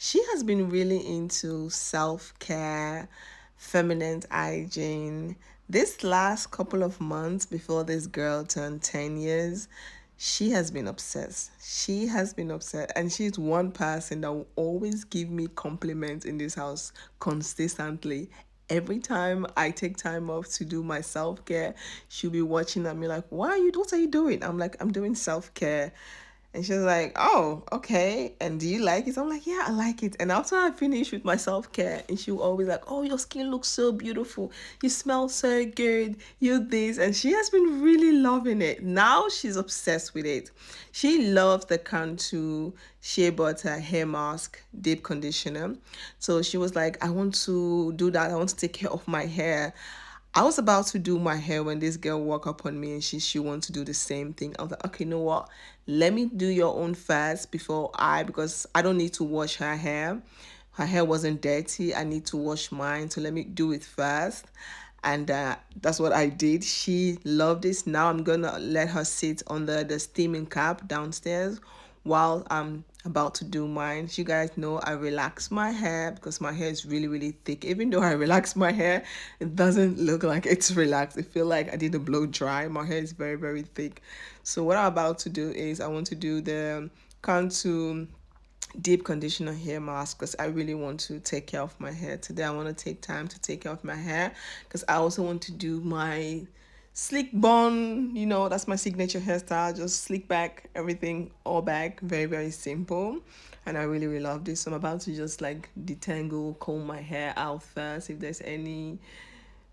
she has been really into self-care, feminine hygiene. This last couple of months before this girl turned 10 years, she has been obsessed. She has been obsessed. And she's one person that will always give me compliments in this house consistently. Every time I take time off to do my self-care, she'll be watching at me like, what are you doing? I'm like, I'm doing self-care. And she was like, oh, okay. And do you like it? I'm like, yeah, I like it. And after I finish with my self care, and she will always like, oh, your skin looks so beautiful. You smell so good. You this. And she has been really loving it. Now she's obsessed with it. She loves the Cantu shea butter hair mask deep conditioner. So she was like, I want to do that. I want to take care of my hair. I was about to do my hair when this girl walked up on me and she wanted to do the same thing. I was like, okay, you know what? Let me do your own first because I don't need to wash her hair. Her hair wasn't dirty. I need to wash mine. So let me do it first. And that's what I did. She loved this. Now I'm gonna let her sit under the steaming cap downstairs while I'm about to do mine. So you guys know I relax my hair because my hair is really, really thick. Even though I relax my hair, it doesn't look like it's relaxed. I feel like I did a blow dry. My hair is very, very thick. So what I'm about to do is I want to do the Cantu deep conditioner hair mask because I really want to take care of my hair today. I want to take time to take care of my hair because I also want to do my slick bun. That's my signature hairstyle. Just slick back, everything all back. Very, very simple. And I really, really love this. So I'm about to just like detangle, comb my hair out first if there's any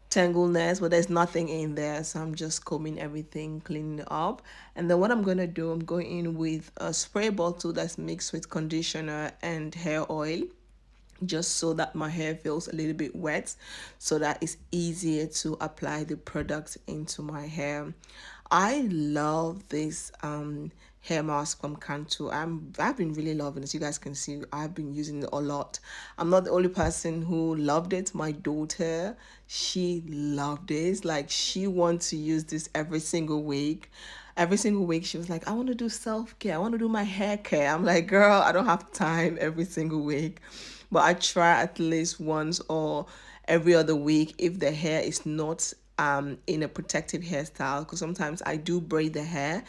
tangleness, but there's nothing in there. So I'm just combing everything, cleaning it up. And then what I'm gonna do, I'm going in with a spray bottle that's mixed with conditioner and hair oil, just so that my hair feels a little bit wet, so that it's easier to apply the product into my hair. I love this hair mask from Cantu. I've been really loving it. You guys can see I've been using it a lot. I'm not the only person who loved it. My daughter, she loved this. Like she wants to use this every single week. Every single week she was like, I want to do self-care. I want to do my hair care. I'm like, girl, I don't have time every single week. But I try at least once or every other week if the hair is not in a protective hairstyle, because sometimes I do braid the hair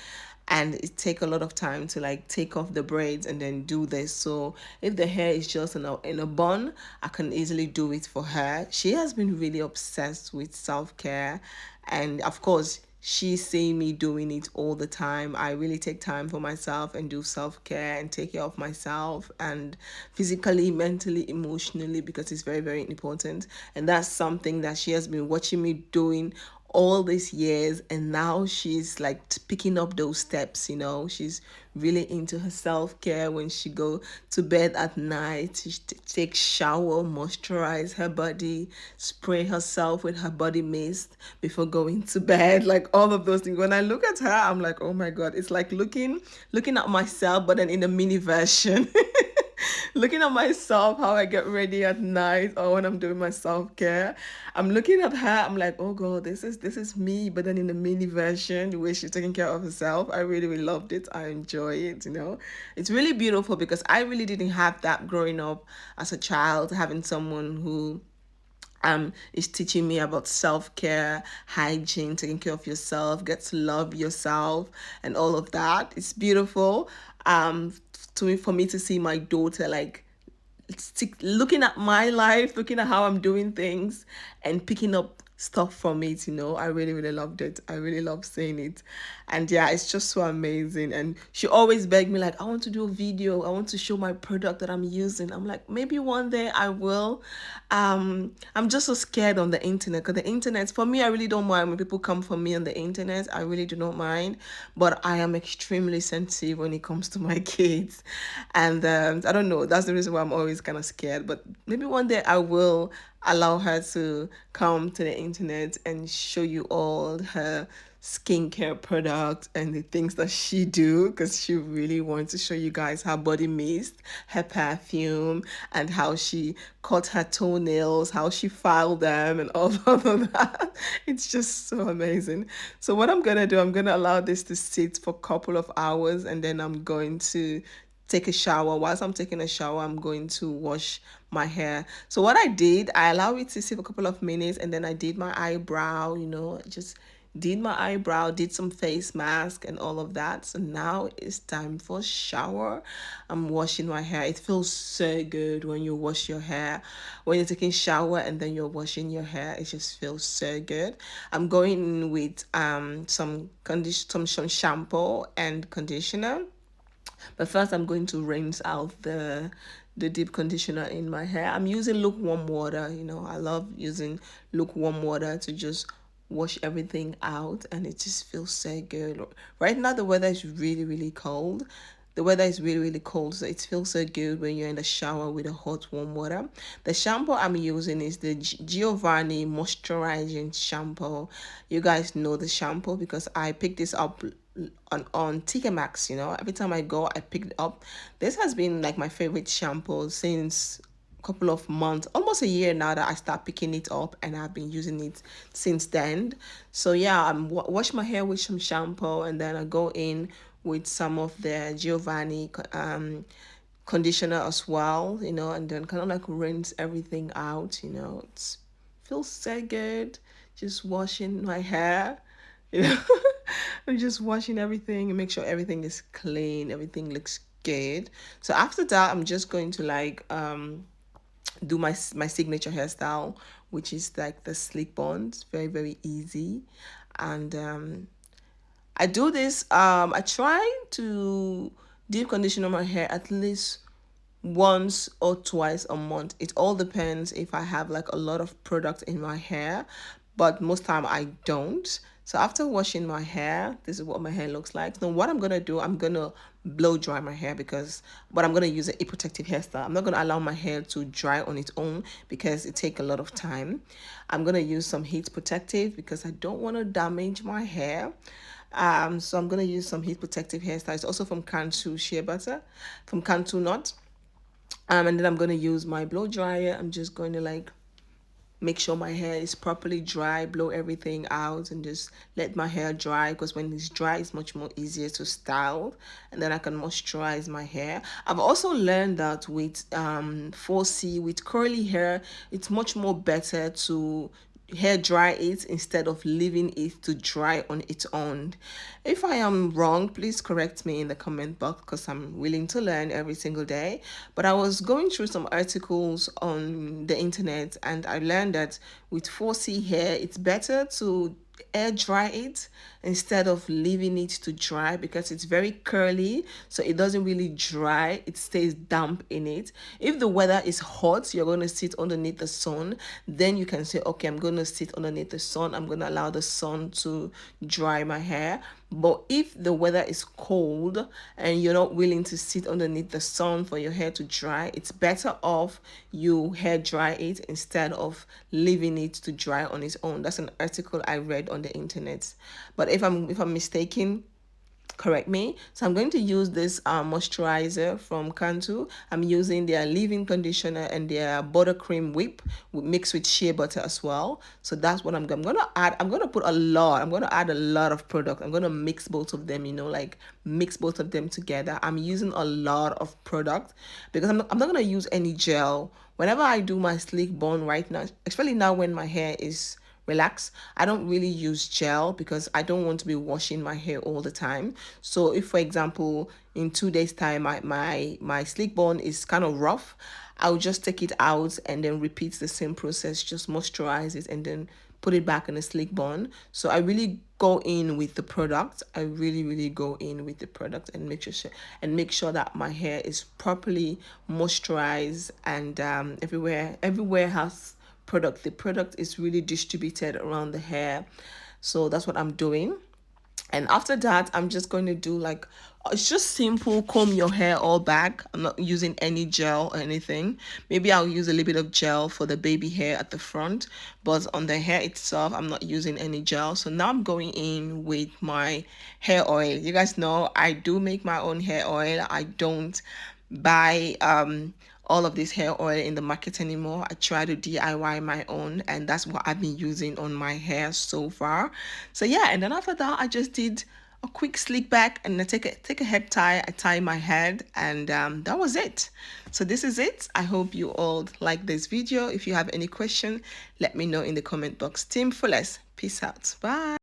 and it take a lot of time to like take off the braids and then do this. So if the hair is just in a bun, I can easily do it for her. She has been really obsessed with self-care, and of course she see me doing it all the time. I really take time for myself and do self-care and take care of myself and physically, mentally, emotionally, because it's very, very important. And that's something that she has been watching me doing all these years, and now she's like picking up those steps. She's really into her self-care. When she go to bed at night, she take shower, moisturize her body, spray herself with her body mist before going to bed, like all of those things. When I look at her, I'm like, oh my god, it's like looking at myself but then in a mini version. Looking at myself, how I get ready at night or when I'm doing my self-care. I'm looking at her, I'm like, oh god, this is me, but then in the mini version, the way she's taking care of herself. I really, really loved it. I enjoy it. It's really beautiful because I really didn't have that growing up as a child, having someone who is teaching me about self-care, hygiene, taking care of yourself, get to love yourself and all of that. It's beautiful for me to see my daughter like looking at my life, looking at how I'm doing things and picking up stuff from it. I really, really loved it. I really love seeing it. And yeah, it's just so amazing. And she always begged me like, I want to do a video. I want to show my product that I'm using. I'm like, maybe one day I will. I'm just so scared on the internet, because the internet, for me, I really don't mind when people come for me on the internet. I really do not mind. But I am extremely sensitive when it comes to my kids. And I don't know. That's the reason why I'm always kind of scared. But maybe one day I will allow her to come to the internet and show you all her skincare products and the things that she do, because she really wants to show you guys her body mist, her perfume, and how she cut her toenails, how she filed them, and all of that. It's just so amazing. So what I'm gonna do, I'm gonna allow this to sit for a couple of hours, and then I'm going to take a shower. Whilst I'm taking a shower, I'm going to wash my hair. So what I did, I allow it to sit for a couple of minutes, and then I did my eyebrow, just did my eyebrow, did some face mask and all of that. So now it's time for shower. I'm washing my hair. It feels so good when you wash your hair. When you're taking shower and then you're washing your hair, it just feels so good. I'm going in with some shampoo and conditioner. But first, I'm going to rinse out the deep conditioner in my hair. I'm using lukewarm water. I love using lukewarm water to just wash everything out, and it just feels so good. Right now, the weather is really, really cold. The weather is really, really cold, so it feels so good when you're in the shower with a hot, warm water. The shampoo I'm using is the Giovanni Moisturizing Shampoo. You guys know the shampoo because I picked this up on TK Maxx. Every time I go, I pick it up. This has been like my favorite shampoo since couple of months, almost a year now that I start picking it up, and I've been using it since then. So yeah, I'm wash my hair with some shampoo, and then I go in with some of the Giovanni conditioner as well, and then kind of like rinse everything out. It feels so good just washing my hair. you know I'm just washing everything and make sure everything is clean, everything looks good. So after that, I'm just going to like do my signature hairstyle, which is like the slick bond. Very, very easy. And I do this, I try to deep condition my hair at least once or twice a month. It all depends if I have like a lot of product in my hair, but most time I don't. So after washing my hair, this is what my hair looks like. Now what I'm gonna do, I'm gonna blow dry my hair, but I'm gonna use a protective hairstyle. I'm not gonna allow my hair to dry on its own because it takes a lot of time. I'm gonna use some heat protective because I don't want to damage my hair. So I'm gonna use some heat protective hairstyles. It's also from Cantu shea butter, from Cantu nut. And then I'm going to use my blow dryer. I'm just going to like make sure my hair is properly dry, blow everything out, and just let my hair dry, because when it's dry it's much more easier to style, and then I can moisturize my hair. I've also learned that with 4C, with curly hair, it's much more better to hair dry it instead of leaving it to dry on its own. If I am wrong, please correct me in the comment box, because I'm willing to learn every single day. But I was going through some articles on the internet, and I learned that with 4C hair, it's better to air dry it instead of leaving it to dry, because it's very curly, so it doesn't really dry, it stays damp in it. If the weather is hot, you're going to sit underneath the sun, then you can say, okay, I'm going to sit underneath the sun, I'm going to allow the sun to dry my hair. But if the weather is cold and you're not willing to sit underneath the sun for your hair to dry, it's better off you hair dry it instead of leaving it to dry on its own. That's an article I read on the internet. But if I'm mistaken, correct me. So I'm going to use this moisturizer from Cantu. I'm using their leave-in conditioner and their buttercream whip mixed with shea butter as well. So that's what I'm going to add. I'm going to put a lot. I'm going to add a lot of product. I'm going to mix both of them, like mix both of them together. I'm using a lot of product because I'm not going to use any gel. Whenever I do my sleek bun right now, especially now when my hair is relax, I don't really use gel because I don't want to be washing my hair all the time. So if, for example, in 2 days time my sleek bun is kind of rough, I'll just take it out and then repeat the same process, just moisturize it and then put it back in a sleek bun. So I really go in with the product. I really go in with the product and make sure that my hair is properly moisturized, and everywhere has product. The product is really distributed around the hair. So that's what I'm doing. And after that, I'm just going to do like, it's just simple comb your hair all back. I'm not using any gel or anything. Maybe I'll use a little bit of gel for the baby hair at the front, but on the hair itself, I'm not using any gel. So now I'm going in with my hair oil. You guys know I do make my own hair oil. I don't buy all of this hair oil in the market anymore. I try to DIY my own, and that's what I've been using on my hair so far. So yeah, and then after that, I just did a quick slick back, and I take a head tie. I tie my head, and that was it. So this is it. I hope you all like this video. If you have any question, let me know in the comment box. TeamFullest, peace out. Bye.